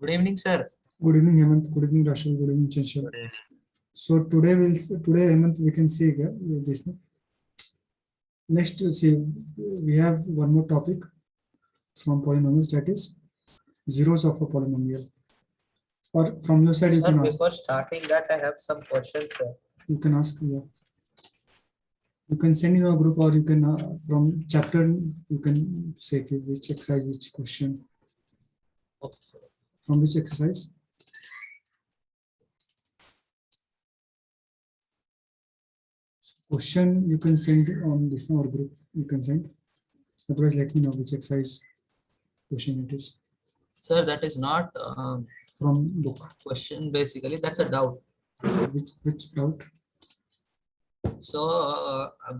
Good evening, sir. Good evening, Hemant. Good evening, Rashul. Good evening, Chanchal. Good evening. So today Hemant, we can see this. Next, see, we have one more topic from polynomials, that is zeros of a polynomial. Or from your side, you Sir, can ask. before starting that, I have some questions, sir. You can ask. Yeah. You can send in a group, or you can from chapter. You can say which exercise, which question, Okay, sir. from which exercise. Question you can send on this or group. You can send. Otherwise, let me know which exercise question it is. Sir, that is not From book. question. Basically, that's a doubt. Which doubt? So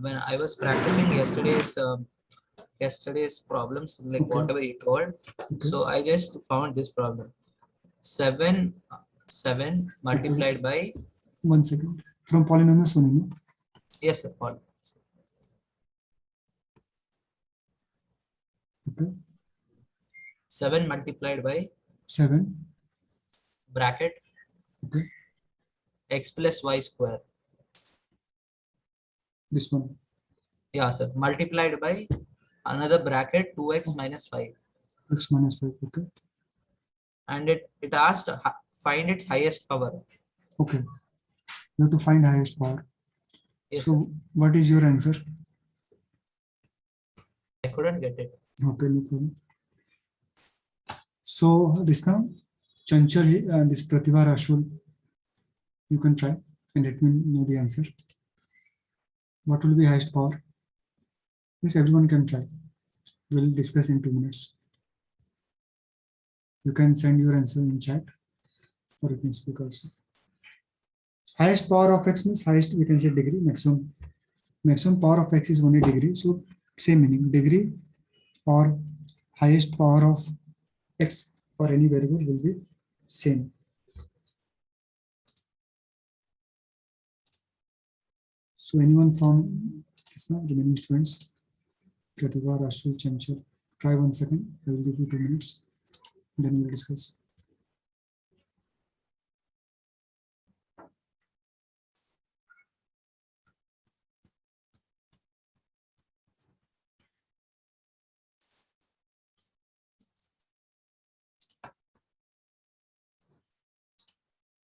when I was practicing yesterday's problems, like Okay. whatever he told, Okay. so I just found this problem. 7 multiplied by 1 second. From polynomials only. No? yes, sir. Paul. Okay. 7 multiplied by 7. bracket Okay. x plus y square. This one. Yeah, sir. Multiplied by another bracket 2x minus 5. X minus 5. Okay. And it asked find its highest power. Okay. You have to find highest power. Yes, So sir. what is your answer? I couldn't get it. Okay, no problem. So this now, Chanchal and this Pratibha Rashul, you can try and let me know the answer. What will be highest power? Yes, everyone can try. We'll discuss in 2 minutes. You can send your answer in chat, or you can speak also. Highest power of x means highest, we can say degree. Maximum power of x is only degree. So same meaning, degree or highest power of x or any variable will be same. So anyone from remaining students, Pratibha, Rashul, Chanchal, try 1 second. I will give you 2 minutes. Then we'll discuss.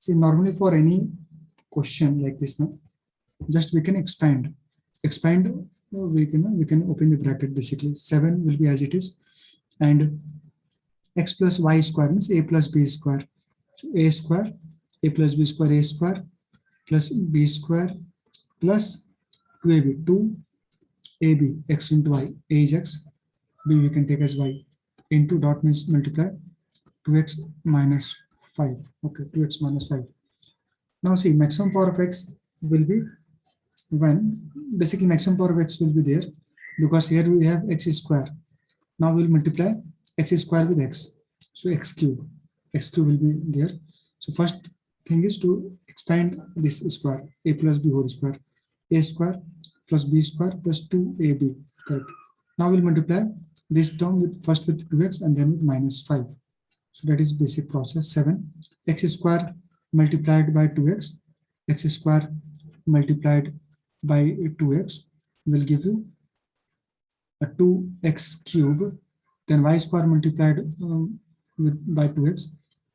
See, normally for any question like this now, just we can expand. We can open the bracket basically. 7 will be as it is, and x plus y square means a plus b square. So a square, a plus b square, a square plus b square plus 2ab, 2ab, x into y. A is x, b we can take as y, into dot means multiply 2x minus 5. Okay, 2x minus 5. Now see, maximum power of x will be when basically maximum power of x will be there, because here we have x square. Now we'll multiply x square with x, so x cube will be there. So first thing is to expand this square, a plus b whole square, a square plus b square plus 2ab, correct. Now we'll multiply this term with first with 2x and then with minus 5. So that is basic process. 7 x square multiplied by 2x, x square multiplied by 2x will give you a 2x cube. Then y square multiplied by 2x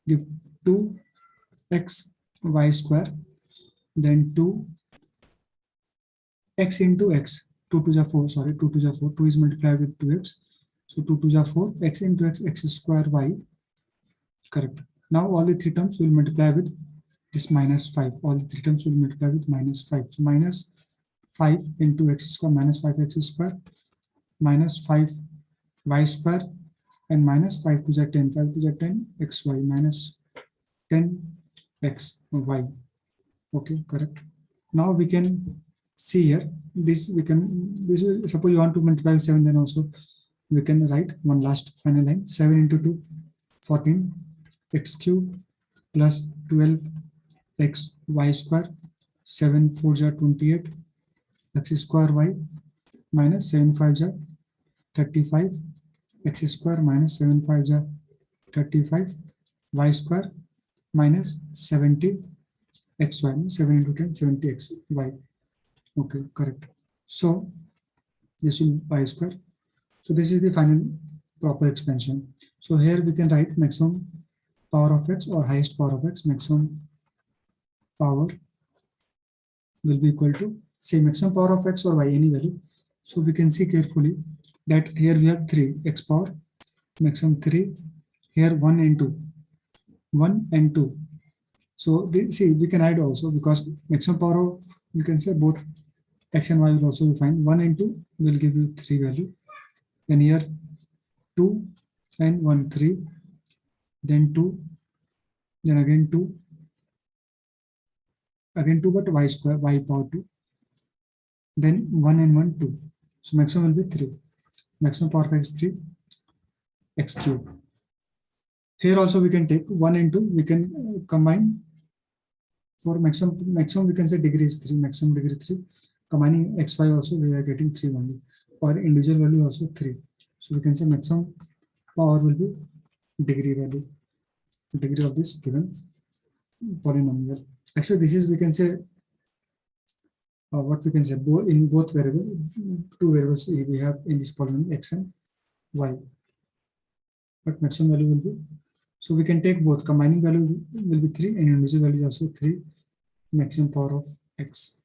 give 2x y square. Then 2x into x, 2 to the 4, sorry, 2 to the 4, 2 is multiplied with 2x. So 2 to the 4, x into x square y, correct. Now all the 3 terms will multiply with this minus 5. All the 3 terms will multiply with minus 5. So minus 5 into x square, minus 5x square, minus 5 y square, and minus 5 to the 10, 5 to the 10 xy, minus 10 xy. Okay, correct. Now we can see here, this will, suppose you want to multiply with 7, then also we can write one last final line. 7 into 2, 14 x cube plus 12 x y square, 7 4 ja 28 x square y minus 7 5 ja 35 x square minus 7 5 ja 35 y square minus 70 xy, 7 into 10, 70 xy. Okay, correct. So this will be y square. So this is the final proper expansion. So here we can write maximum power of x or highest power of x. Maximum power will be equal to, say, maximum power of x or y, any value. So we can see carefully that here we have 3 x power, maximum 3, here 1 and 2, 1 and 2. So see, we can add also, because maximum power of, you can say both x and y will also be fine. 1 and 2 will give you 3 value. Then here 2 and 1, 3, then 2, then again 2, again 2, but y square, y power 2, then 1 and 1, 2. So maximum will be 3. Maximum power of x 3, x cube. Here also we can take 1 and 2, we can combine. For maximum we can say degree is 3, maximum degree 3. Combining x, y also we are getting 3 only. For individual value also 3. So we can say maximum power will be degree value, degree of this given polynomial. Actually, this is, we can say, what we can say, in both variables, 2 variables we have in this polynomial, x and y. But maximum value will be, so we can take both. Combining value will be 3 and individual value also 3. Maximum power of x.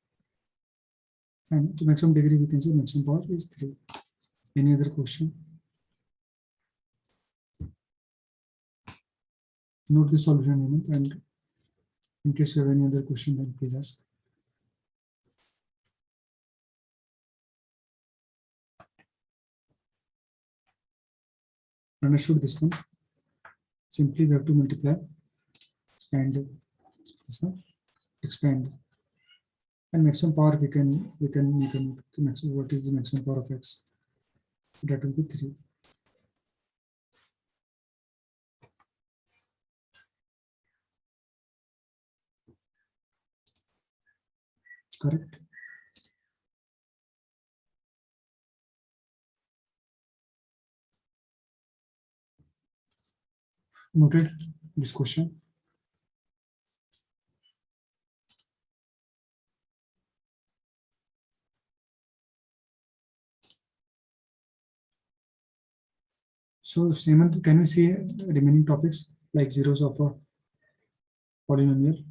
And to maximum degree, we can say maximum power is 3. Any other question? Note the solution element, and in case you have any other question, then please ask. Understood this one? Simply we have to multiply and this one expand. And maximum power we can maximum, what is the maximum power of x? That will be 3. Correct. Noted this question. So Hemant, can we see remaining topics like zeros of a polynomial?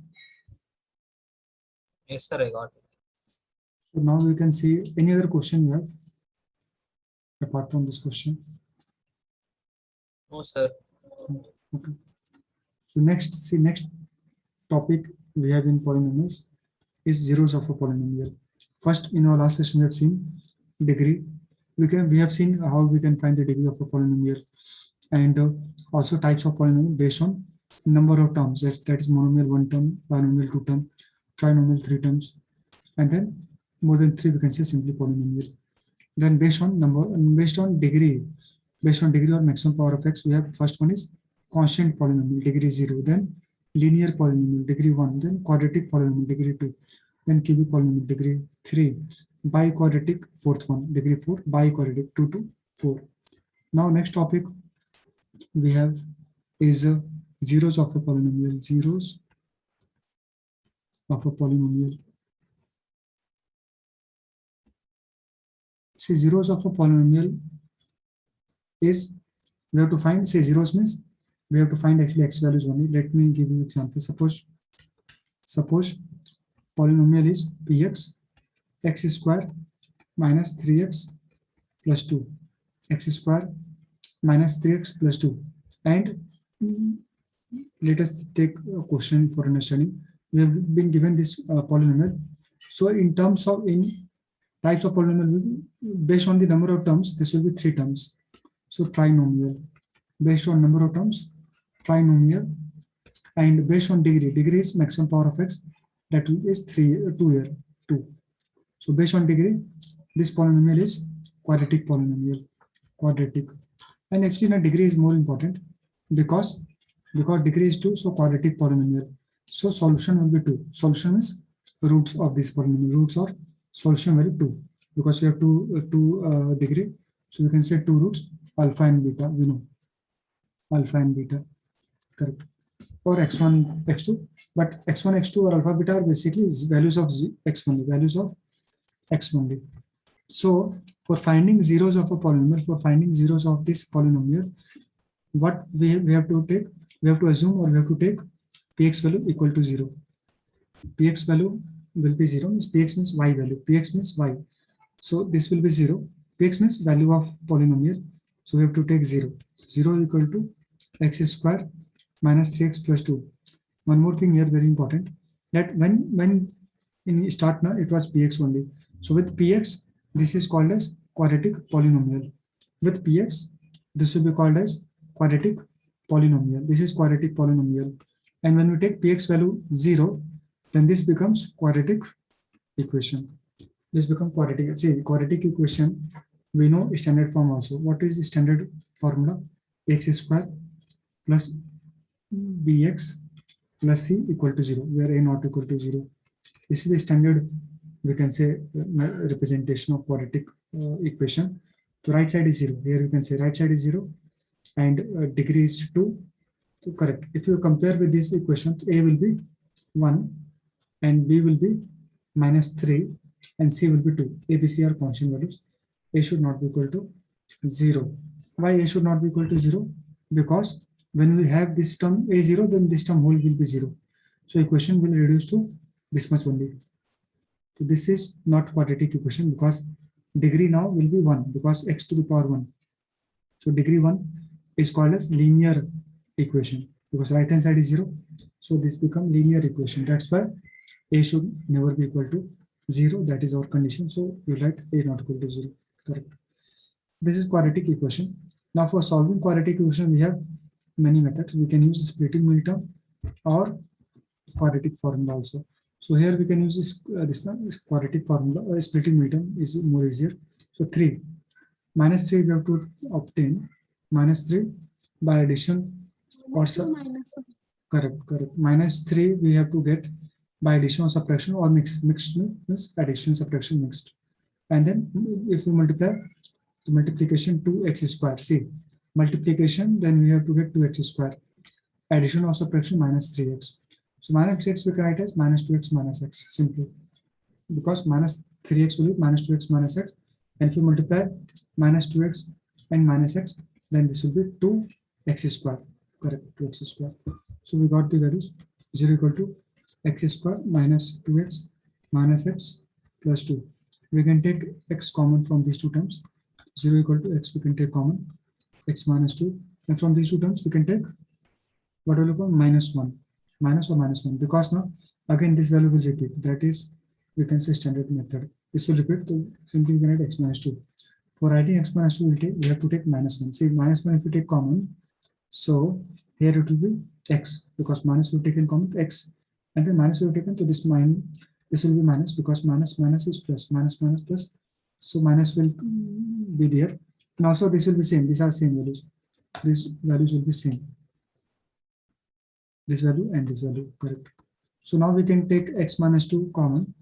Yes, sir, I got it. So now we can see any other question you have apart from this question. No, sir. Okay. So next topic we have in polynomials is zeros of a polynomial. First, in our last session we have seen degree. We have seen how we can find the degree of a polynomial, and also types of polynomial based on number of terms. That is monomial 1 term, binomial 2 term, trinomial 3 terms, and then more than 3 we can say simply polynomial. Then based on degree or maximum power of x, we have first one is constant polynomial, degree 0, then linear polynomial, degree 1, then quadratic polynomial, degree 2, then cubic polynomial, degree 3, biquadratic, fourth one, degree 4, biquadratic 2 to 4. Now next topic we have is zeros of a polynomial, zeros of a polynomial. Say zeros of a polynomial is, we have to find, say zeros means we have to find actually x values only. Let me give you example. Suppose polynomial is px, x square minus 3x plus 2, x square minus 3x plus 2. And let us take a question for understanding. We have been given this polynomial. So in terms of, in types of polynomial, based on the number of terms, this will be 3 terms. So trinomial, based on number of terms, trinomial, and based on degree is maximum power of x, that is 2 here, 2. So based on degree, this polynomial is quadratic polynomial, quadratic. And actually the degree is more important because degree is 2, so quadratic polynomial. So solution will be 2. Solution is roots of this polynomial, roots or solution value 2, because we have two degree, so we can say 2 roots, alpha and beta, we know alpha and beta, correct. or x1, x2, but x1, x2 or alpha beta are basically values of x only, values of x only. So for finding zeros of a polynomial, for finding zeros of this polynomial, what we have to take, we have to assume, or we have to take px value equal to 0. Px value will be 0, means px means y value, px means y. So this will be 0. Px means value of polynomial. So we have to take 0. 0 equal to x square minus 3x plus 2. One more thing here, very important, that when in start now it was px only. So with px, this is called as quadratic polynomial. With px, this will be called as quadratic polynomial. This is quadratic polynomial. And when we take px value 0, then this becomes quadratic equation. This becomes quadratic. See, quadratic equation, we know standard form also. What is the standard formula? X square plus bx plus c equal to 0, where a not equal to 0. This is the standard, we can say, representation of quadratic equation. So right side is 0. Here you can say right side is 0 and degree is 2. So correct. If you compare with this equation, a will be 1 and b will be minus 3 and c will be 2. A, B, C are constant values. A should not be equal to 0. Why a should not be equal to 0? Because when we have this term a0, then this term whole will be 0. So equation will reduce to this much only. So this is not quadratic equation, because degree now will be 1, because x to the power 1. So degree 1 is called as linear equation, because right hand side is 0. So this become linear equation. That's why a should never be equal to 0. That is our condition. So we write a not equal to 0. Correct. This is quadratic equation. Now for solving quadratic equation, we have many methods. We can use splitting middle term or quadratic formula also. So here we can use this quadratic formula, or splitting middle term is more easier. So 3 minus 3 we have to obtain minus 3 by addition or correct. Minus 3 we have to get by addition or subtraction, or mixed means addition, subtraction, mixed. And then if we multiply, the multiplication 2x square. See, multiplication, then we have to get 2x square. Addition or subtraction minus 3x. So minus 3x we can write as minus 2x minus x simply, because minus 3x will be minus 2x minus x. And if you multiply minus 2x and minus x, then this will be 2x square. Correct, 2x square. So we got the values 0 equal to x square minus 2x minus x plus 2. We can take x common from these two terms. 0 equal to x we can take common, x minus 2. And from these two terms we can take what will become minus 1. Minus or minus 1, because now again this value will repeat. That is, we can say standard method. This will repeat, so simply we can add x minus 2. For writing x minus 2, we have to take minus 1. See, minus 1 if we take common, so here it will be x, because minus will take in common x, and then minus will be taken to this minus. This will be minus, because minus is plus, minus plus. So minus will be there, and also this will be same. These are same values. These values will be same. This value and this value, correct. So now we can take x minus 2 common.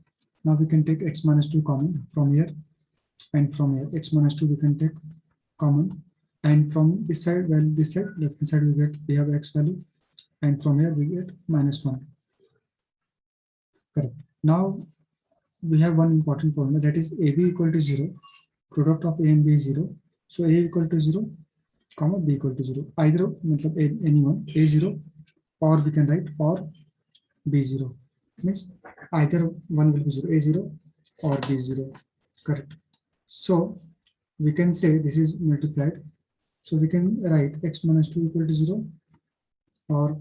Now we can take x minus 2 common from here and from here. X minus 2 we can take common, and from this side, well, this side, left hand side we have x value, and from here we get minus 1. Correct. Now we have one important formula, that is AB equal to 0. Product of A and B is 0. So A equal to 0, comma B equal to 0. Either anyone, A0, or we can write or B0. Means either one will be 0, A0 or B0. Correct. So we can say this is multiplied. So we can write x minus 2 equal to 0 or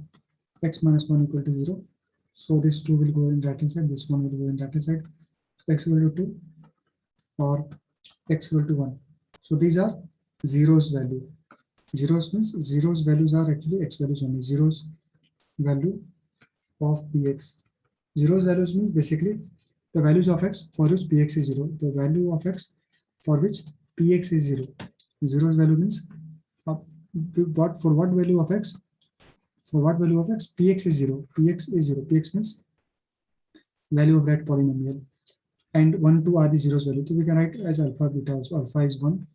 x minus 1 equal to 0. So this 2 will go in right hand side, this 1 will go in right hand side. X equal to 2 or x equal to 1. So these are zeros value. Zeros means zeros values are actually x values only. Zeros value of px. Zeros values means basically the values of x for which px is 0. The value of x for which px is 0. Zeros value means for what value of x? For what value of x? Px is 0. Px is 0. Px means value of that polynomial. And 1, 2 are the zeros value. So we can write as alpha, beta also. Alpha is 1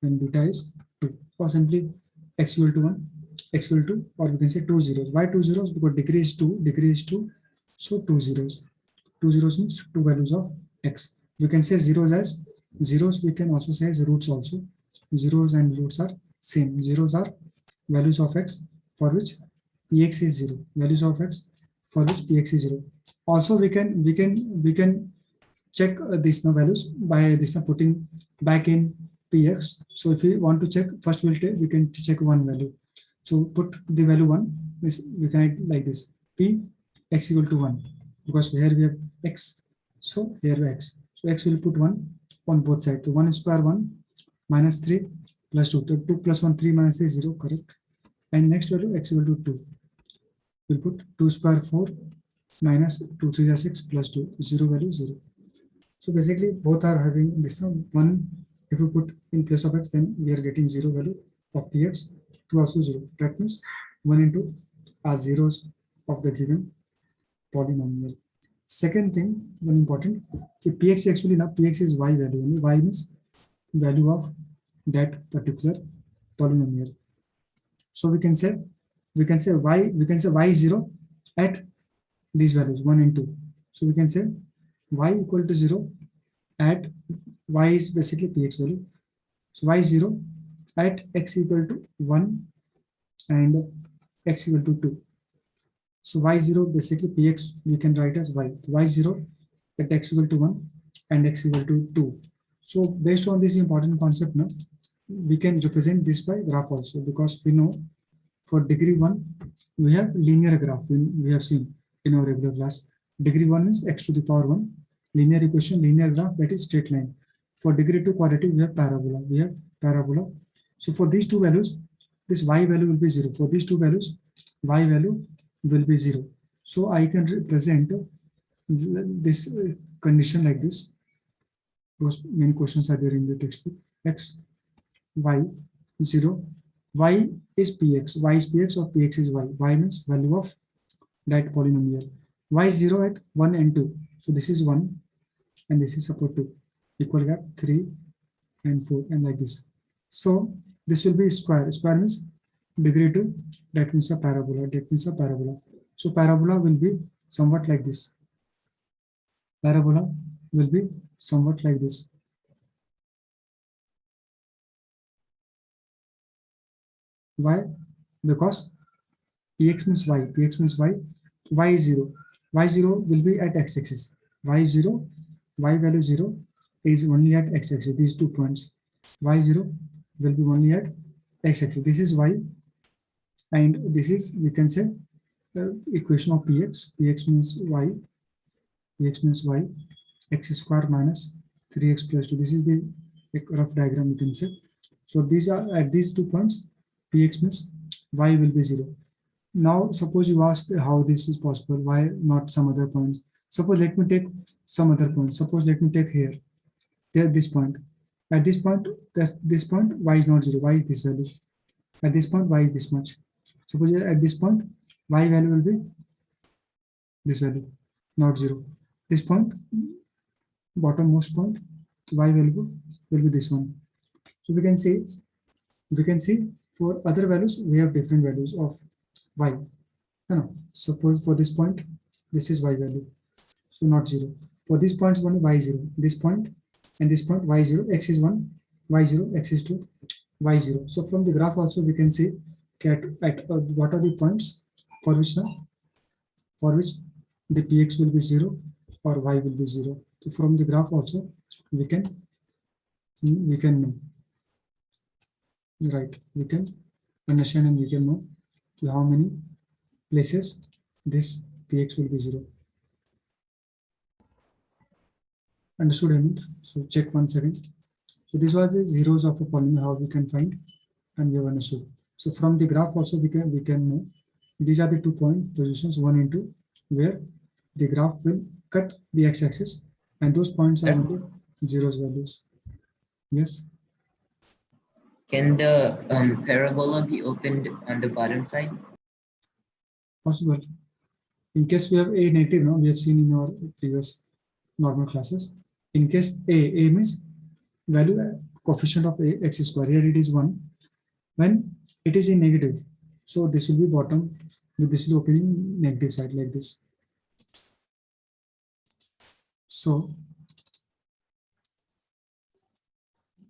and beta is 2. Or simply x equal to 1 x equal to, or we can say 2 zeros. Why 2 zeros? Because degree is 2, so 2 zeros. 2 zeros means two values of x. We can say zeros as zeros, we can also say as roots also. Zeros and roots are same. Zeros are values of x for which px is 0. Values of x for which px is 0. Also we can check these values by this putting back in px. So if we want to check, first we can check one value. So put the value 1, this we can write like this: p x equal to 1, because here we have x, so here we have x. So x will put 1 on both sides. So 1 square 1 minus 3 plus 2. So 2 plus 1, 3 minus 3, 0, correct. And next value x equal to 2. We'll put 2 square 4 minus 2 3 is 6 plus 2, 0 value 0. So basically both are having this one. If you put in place of x, then we are getting 0 value of px. 2 also 0. That means 1 and 2 are zeros of the given polynomial. Second thing, one important, px actually now px is y value only. Y means value of that particular polynomial. So we can say y is 0 at these values 1 and 2. So we can say y equal to 0 at y is basically px value. So y is 0 at x equal to 1 and x equal to 2. So y0 basically px we can write as y0 at x equal to 1 and x equal to 2. So based on this important concept now, we can represent this by graph also, because we know for degree 1 we have linear graph. We have seen in our regular class. Degree 1 is x to the power 1, linear equation, linear graph, that is straight line. For degree 2 quadratic we have parabola. So for these two values, this y value will be 0. For these two values, y value will be 0. So I can represent this condition like this. Those many questions are there in the textbook. X, y, 0. Y is px. Y is px or px is y. Y means value of that polynomial. Y is 0 at 1 and 2. So this is 1 and this is support 2. Equal gap 3 and 4 and like this. So this will be square. Square means degree 2. That means a parabola. So parabola will be somewhat like this. Parabola will be somewhat like this. Why? Because px means y. Y is 0. Y0 will be at x-axis. Y0, y value 0 is only at x-axis. These 2 points. Y0 will be only at x-axis. This is y, and this is, we can say, the equation of px. Px means y, x square minus 3x plus 2. This is the rough diagram, you can say. So these are at these 2 points, px means y will be 0. Now suppose you ask how this is possible, why not some other points? Suppose let me take some other point. Suppose let me take here this point. At this point, y is not 0, y is this value. At this point, y is this much. Suppose at this point, y value will be this value, not 0. This point, bottommost point, y value will be this one. So we can see for other values we have different values of y. No, suppose for this point, this is y value, so not 0. For this point is only y0. This point and this point y0, x is 1, y0, x is 2, y0. So from the graph also we can see at what are the points for which the px will be 0 or y will be 0. So from the graph also we can know, right? We can understand and we can know how many places this px will be 0. Understood, Hemant? So check once again. So this was the zeros of a polynomial, how we can find, and we have understood. So from the graph also we can know these are the 2 point positions 1 and 2, where the graph will cut the x-axis, and those points are only zeros values. Yes. Can the parabola be opened on the bottom side? Possible. In case we have a negative, no, we have seen in our previous normal classes. In case a means value coefficient of a x square. Here it is 1. When it is in negative, So this will be bottom, this will open in negative side like this. So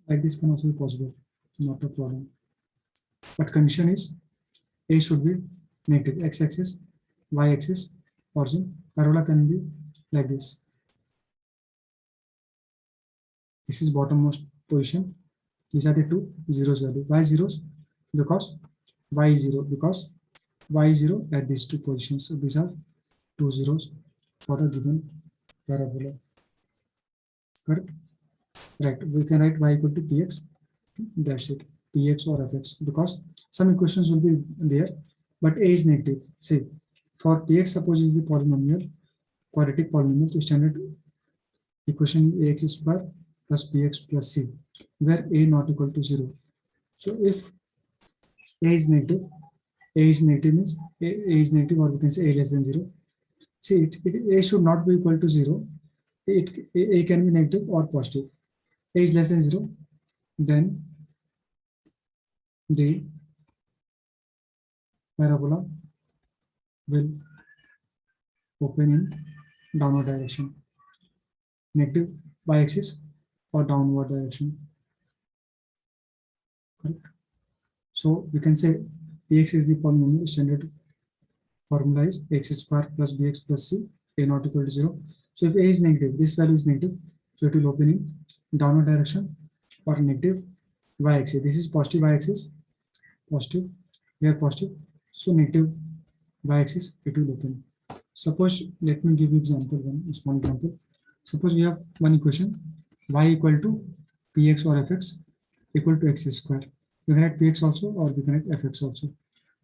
like this can also be possible, not a problem. But condition is A should be negative, x-axis, y-axis, origin. Parabola can be like this. This is bottommost position. These are the two zeros value. Why zeros? Because y is 0, because y is 0 at these two positions. So these are two zeros for the given parabola. Correct? Right. We can write y equal to px. That's it. Px or fx. Because some equations will be there, but a is negative. See, for px, suppose is the polynomial, quadratic polynomial, to standard equation ax square plus px plus c, where a not equal to 0. So if a is negative, means a is negative, or we can say a less than 0. See, a should not be equal to 0. A can be negative or positive. A is less than 0, then the parabola will open in downward direction, negative y-axis or downward direction. Correct? So we can say px is the polynomial. Standard formula is x square plus bx plus c, a not equal to 0. So if a is negative, this value is negative, so it will open in downward direction or negative y-axis. This is positive y-axis, positive, here positive, so negative y-axis it will open. Suppose, let me give you example, one small example. Suppose we have one equation, y equal to px or fx equal to x square. We can write px also, or we can write fx also.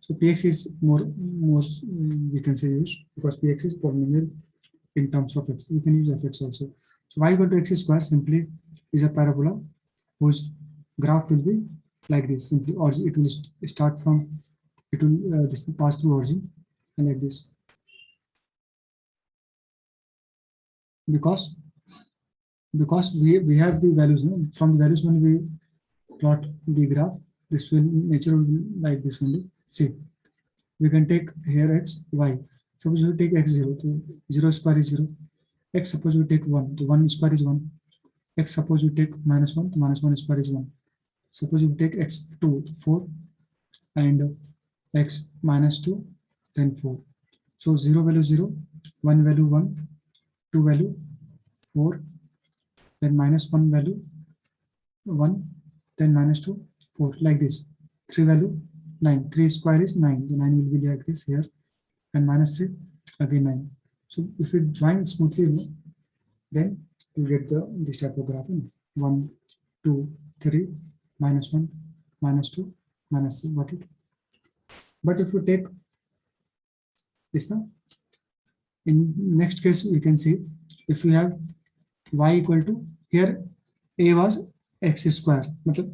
So px is more we can say used, because px is polynomial in terms of x. We can use fx also. So y equal to x square simply is a parabola whose graph will be like this. Simply, or it will start from, it will this pass through origin and like this. Because we have the values, no? From the values when we plot the graph, this will nature will be like this only. See, we can take here x, y. Suppose you take x0, so 0 square is 0. X, suppose you take 1, so 1 square is 1. X, suppose you take minus 1, minus 1 square is 1. Suppose you take x2, 4, and x minus 2, then 4. So 0 value 0, 1 value 1, 2 value 4, then minus 1 value 1, then minus 2, 4, like this. 3 value 9, 3 square is 9, the 9 will be like this here, and minus 3, again 9. So if you join smoothly, then you get this type of graph. 1, 2, 3, minus 1, minus 2, minus 3, got it? But if you take this now, in next case, we can see if you have y equal to, here a was x square,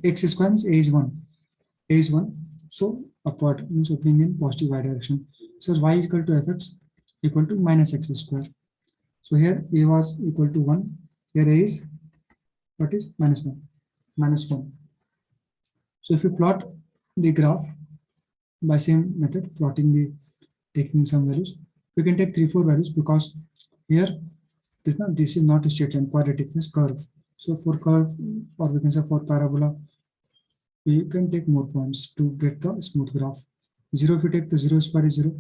x square means a is 1, so upward means opening in positive y direction. So y is equal to fx equal to minus x square. So here a was equal to 1, here a is, what is, minus 1, minus 1. So if you plot the graph by same method, taking some values, we can take 3, 4 values, because here this is not a straight line, quadratic means curve. So for curve, or we can say for parabola, we can take more points to get the smooth graph. 0 if you take, the 0 square is 0.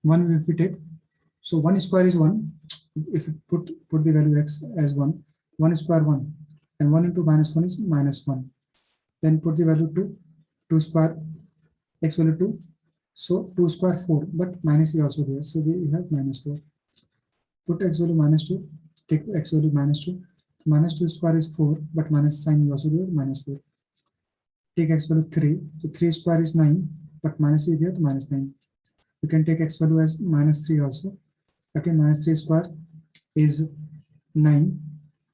1 if we take, so 1 square is 1. If you put the value x as 1, 1 square 1, and 1 into minus 1 is minus 1. Then put the value 2, 2 square, x value 2. So 2 square 4, but minus is also there. So we have minus 4. Put x value minus 2, take x value minus 2. Minus 2 square is 4, but minus sign is also there, minus 4. Take x value 3, so 3 square is 9, but minus is there, to minus 9. You can take x value as minus 3 also. Okay, minus 3 square is 9.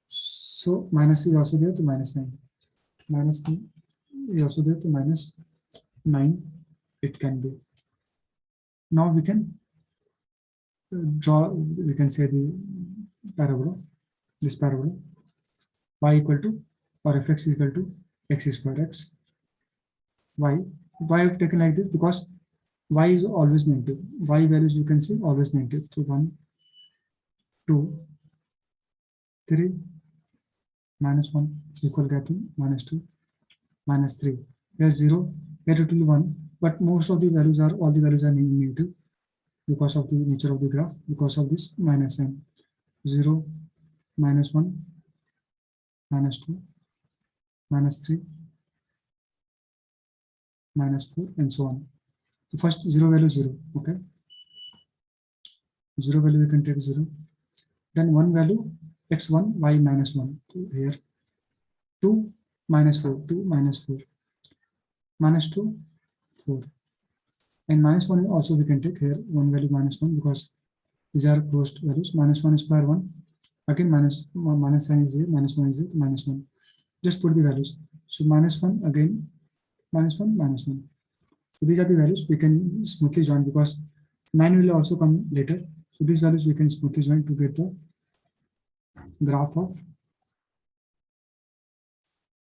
So minus is also there, to minus 9. Minus is also there, to minus 9. It can be. Now we can draw, we can say the parabola, this parabola, y equal to, or fx is equal to x square x. Why I've taken like this? Because y is always negative. Y values you can see always negative. So 1, 2, 3, -1 equal to -2, -3. Here 0, here it will be 1, but most of the values are, all the values are negative because of the nature of the graph, because of this minus sign. 0, -1, -2, -3, -4, and so on. So first 0 value 0, okay. 0 value we can take 0. Then 1 value x1, y -1. So here 2, -4, 2, -4, -2, 4. And -1 also we can take here 1 value -1 because these are closed values. -1 square 1. Again minus sign is here, -1 is here, -1. Just put the values. So -1 again, -1, -1. So these are the values we can smoothly join because 9 will also come later. So these values we can smoothly join to get the graph of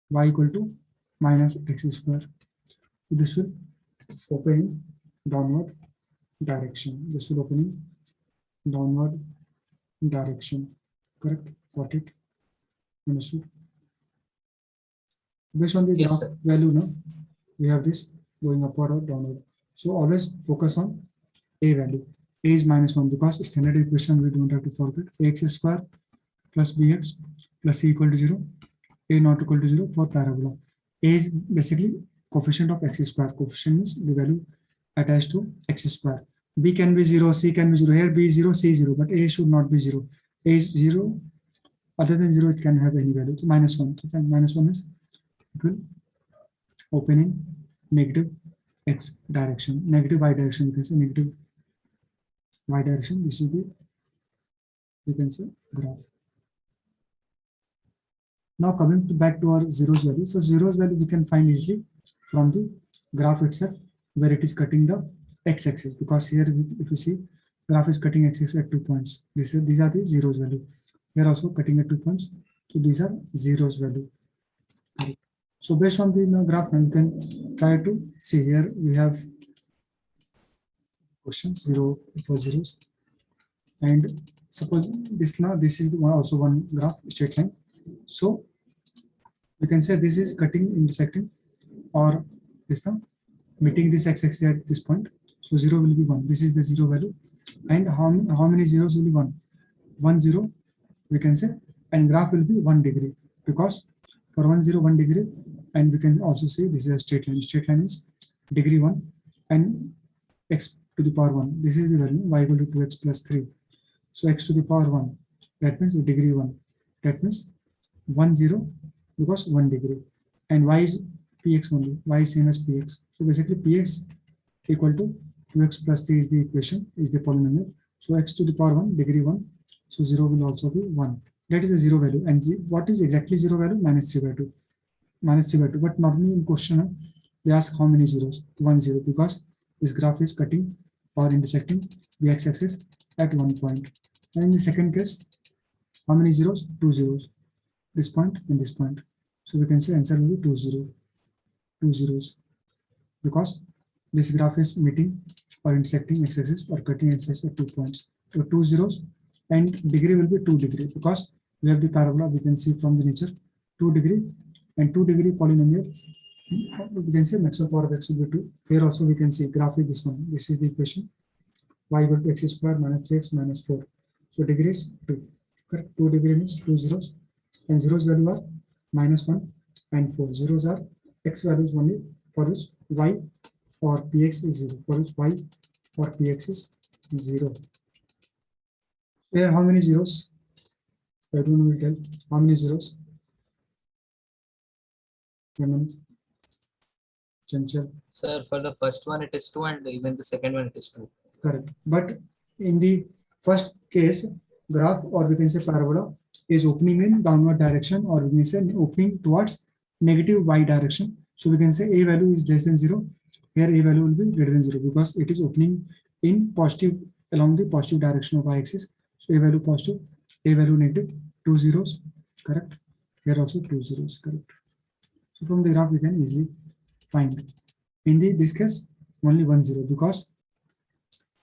y equal to -x square. So this will open in downward direction. This will open in downward direction. Correct? Got it? Understood? Based on the Yes, graph sir. value now, we have this going upward or downward. So always focus on a value. A is -1 because standard equation we don't have to forget. Ax square plus bx plus c equal to 0. A not equal to 0 for parabola. A is basically coefficient of x square. Coefficient means the value attached to x square. B can be 0, c can be 0. Here b is 0, c is 0, but a should not be 0. A is 0. Other than 0, it can have any value. So -1. So -1 is it will open in negative x direction, negative y direction. You can say negative y direction. This is the, you can say, graph. Now coming back to our zeros value. So zeros value we can find easily from the graph itself, where it is cutting the x-axis, because here if you see graph is cutting x-axis at 2 points. These are the zeros value. Here also cutting at 2 points. So these are zeros value. So based on the graph, you can try to see. Here we have questions 0 for zeros, and suppose this is the one, also one graph straight line. So we can say this is cutting, intersecting, or this one meeting this x-axis at this point. So 0 will be 1. This is the 0 value. And how many zeros will be 1? 1 0 we can say, and graph will be 1 degree, because for 1 0 1 degree. And we can also say this is a straight line. Straight line is degree 1 and x to the power 1. This is the value y equal to 2x plus 3. So x to the power 1, that means degree 1. That means 1 0 because 1 degree. And y is px only. Y is same as px. So basically px equal to 2x plus 3 is the equation, is the polynomial. So x to the power 1, degree 1. So 0 will also be 1. That is the 0 value. And what is exactly 0 value? -3/2. -3/2. But normally in question they ask how many zeros? 1 0, because this graph is cutting or intersecting the x-axis at 1 point. And in the second case, how many zeros? 2 zeros. This point and this point. So we can say answer will be 2 zeros, because this graph is meeting or intersecting x-axis or cutting x-axis at 2 points. So 2 zeros, and degree will be 2 degree, because we have the parabola. We can see from the nature 2 degree, and 2 degree polynomial, we can say maximum power of x will be 2. Here also we can see graph is this one. This is the equation. Y equal to x square minus 3x minus 4. So degree is 2. Correct? 2 degree means 2 zeros, and zeros value are -1 and 4. Zeros are x values only, for which y or px is 0. For which y or px is 0. Here how many zeros? Everyone will tell how many zeros. Chanchal. Sir, for the first one it is 2, and even the second one it is 2. Correct. But in the first case, graph, or we can say parabola, is opening in downward direction, or we can say opening towards negative y direction. So we can say a value is less than 0. Here a value will be greater than 0, because it is opening in positive, along the positive direction of y-axis. So a value positive, a value negative, 2 zeros. Correct. Here also 2 zeros. Correct. So from the graph we can easily find. In this case, only 1 0, because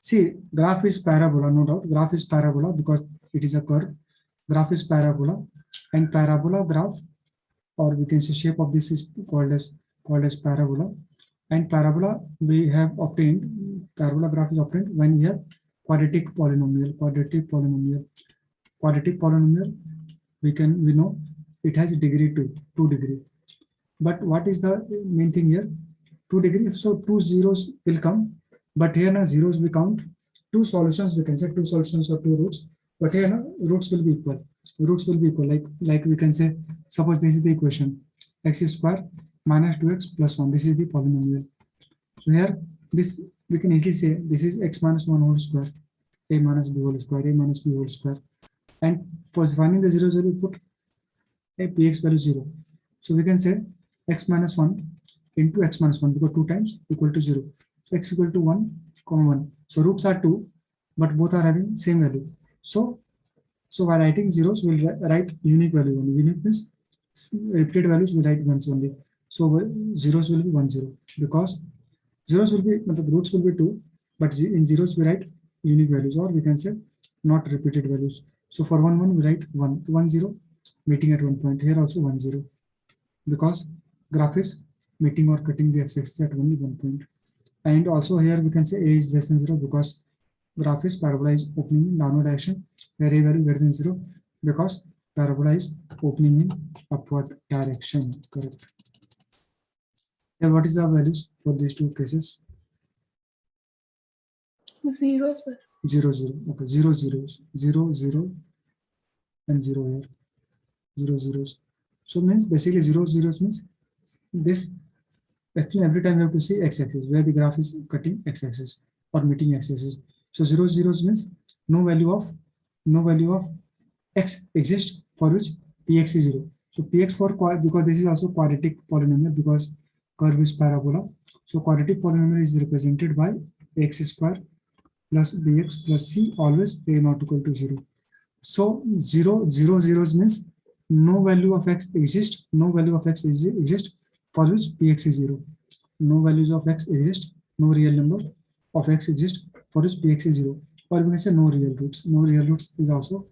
see, graph is parabola, no doubt. Graph is parabola because it is a curve. Graph is parabola, and parabola graph, or we can say shape of this is called as parabola. And parabola we have obtained, parabola graph is obtained when we have quadratic polynomial. Quadratic polynomial, we know it has degree 2 degree. But what is the main thing here? 2 degree. So 2 zeros will come, but here now zeros we count. 2 solutions, we can say 2 solutions or 2 roots, but here now roots will be equal. Roots will be equal. Like we can say, suppose this is the equation: x square minus 2x plus 1. This is the polynomial. So here this we can easily say this is x minus 1 whole square, a minus b whole square, a minus b whole square. And for finding the zeros, we put a px value 0. So we can say x minus 1 into x minus 1, because 2 times equal to 0. So x equal to 1, 1. So roots are 2, but both are having same value. So while writing zeros, we'll write unique value only. Unique means repeated values we write once only. So zeros will be 1 0, because zeros will be, the roots will be 2, but in zeros we write unique values, or we can say not repeated values. So for 1 1 we write 1 0, meeting at one point. Here also 1 0, because graph is meeting or cutting the x-axis at only one point. And also here we can say a is less than 0, because graph is parabola is opening in downward direction, where a value greater than 0, because parabola is opening in upward direction. Correct. Here what is the values for these two cases? 0, sir. 0 0. Okay, 0 zeros, 0 0 and 0 here, 0 zeros. So means basically 0 zeros means this. Actually, every time you have to see x-axis, where the graph is cutting x-axis or meeting x-axis. So 0 zeros means no value of x exists for which px is 0. So px for because this is also quadratic polynomial, because curve is parabola. So quadratic polynomial is represented by x square plus bx plus c, always a not equal to 0. So 0 zeros means no value of x exists. No value of x exists for which px is 0. No values of x exist. No real number of x exists for which px is 0. Or we can say no real roots. No real roots is also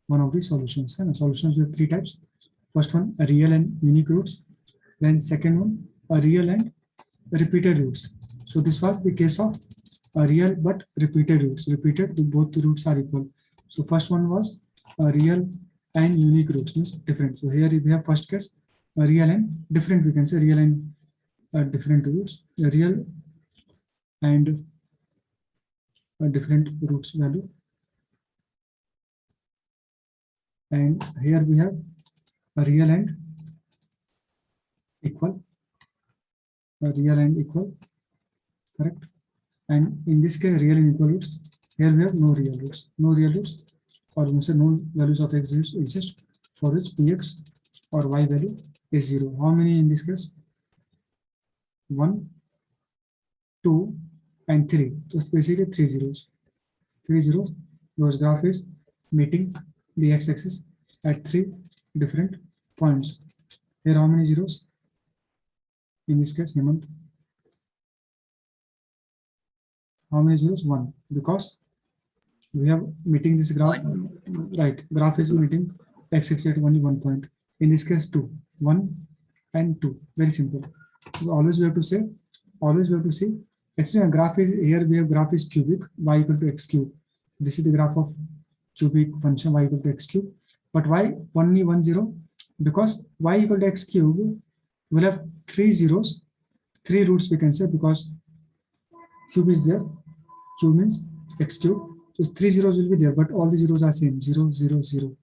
one of the solutions. And solutions with 3 types. First one, a real and unique roots. Then second one, a real and repeated roots. So this was the case of a real but repeated roots. Repeated, both the roots are equal. So first one was a real and unique roots, means different. So here we have first case, a real and different, we can say real and different roots, a real and a different roots value. And here we have a real and equal, correct. And in this case, real and equal roots, here we have no real roots, or we say no values of x exist for which px or y value is 0. How many in this case? 1, 2, and 3. So it's basically 3 zeros. 3 zeros. Because graph is meeting the x-axis at 3 different points. Here, how many zeros? In this case, Hemant. How many zeros? 1. Because we have meeting this graph. Right. Graph is meeting x-axis at only one point. In this case, 2. 1 and 2. Very simple. So always we have to say. Actually, a graph is here. We have graph is cubic, y equal to x cube. This is the graph of cubic function y equal to x cube. But why only 1 0? Because y equal to x cube will have 3 zeros, 3 roots we can say, because cube is there. Cube means x cube. So 3 zeros will be there, but all the zeros are same. 0 0 0.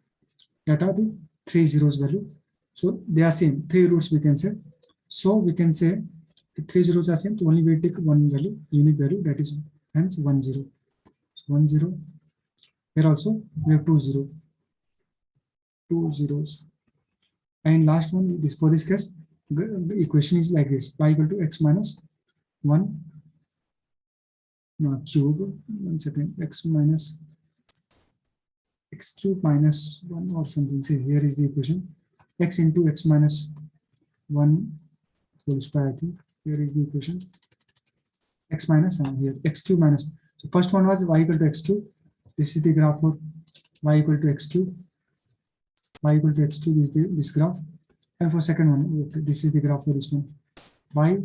That are the 3 zeros value. So they are same. 3 roots we can say. So we can say the 3 zeros are same. So only we take one value, unique value, that is hence 1 0. So 1 0. Here also we have 2 0. 2 zeros. And last one, this for this case, the equation is like this: y equal to x minus 1 cube. 1 second, x minus x cube minus 1 or something. See, here is the equation: x into x minus 1 whole square. I think here is the equation. x minus and here x cube minus. So first one was y equal to x cube. This is the graph for y equal to x cube. Y equal to x cube is this graph. And for second one, okay, this is the graph for this one. Y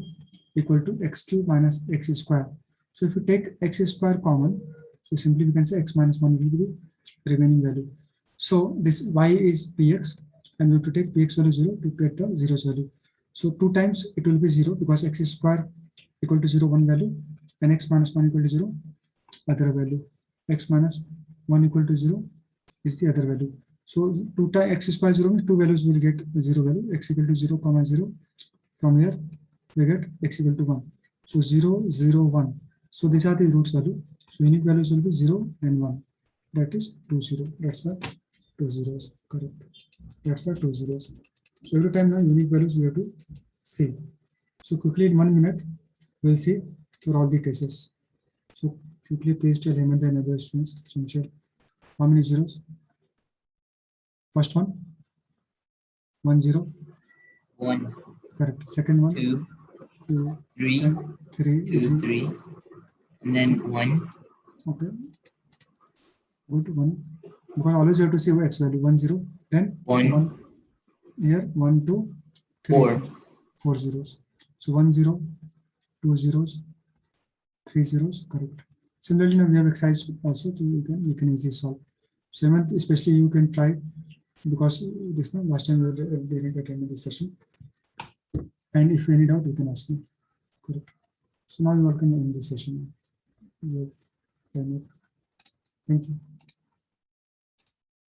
equal to x cube minus x square. So if you take x square common, so simply we can say x minus 1 will be the remaining value. So this y is px, and we have to take px value 0 to get the zeros value. So 2 times it will be 0 because x square equal to 0 one value, and x minus 1 equal to 0 other value. X minus 1 equal to 0 is the other value. So 2 times x square 0 means 2 values will get 0 value. X equal to 0 comma 0. From here we get x equal to 1. So 0 0 1. So these are the roots value. So unique values will be 0 and 1. That is 2 0. That's why 2 zeros. Correct. That's why 2 zeros. So every time now unique values we have to see. So quickly in 1 minute we'll see for all the cases. So quickly please tell Hemant and other students. Essential. How many zeros? First one 1 0. 1, Correct. Second one 2, 2 3, and 3 2, is 3, and then 1, okay. Good 1. Because always you have to see x value 1 0. Then 1, here 1 2 3 4. 4 zeros. So 1 0 2 zeros 3 zeros. Correct. Similarly now we have exercise also, so you can easily solve. So Hemant, especially you can try, because this time last time we didn't attend this session, and if any doubt you can ask me. Correct. So now you are going to end this session. Thank you.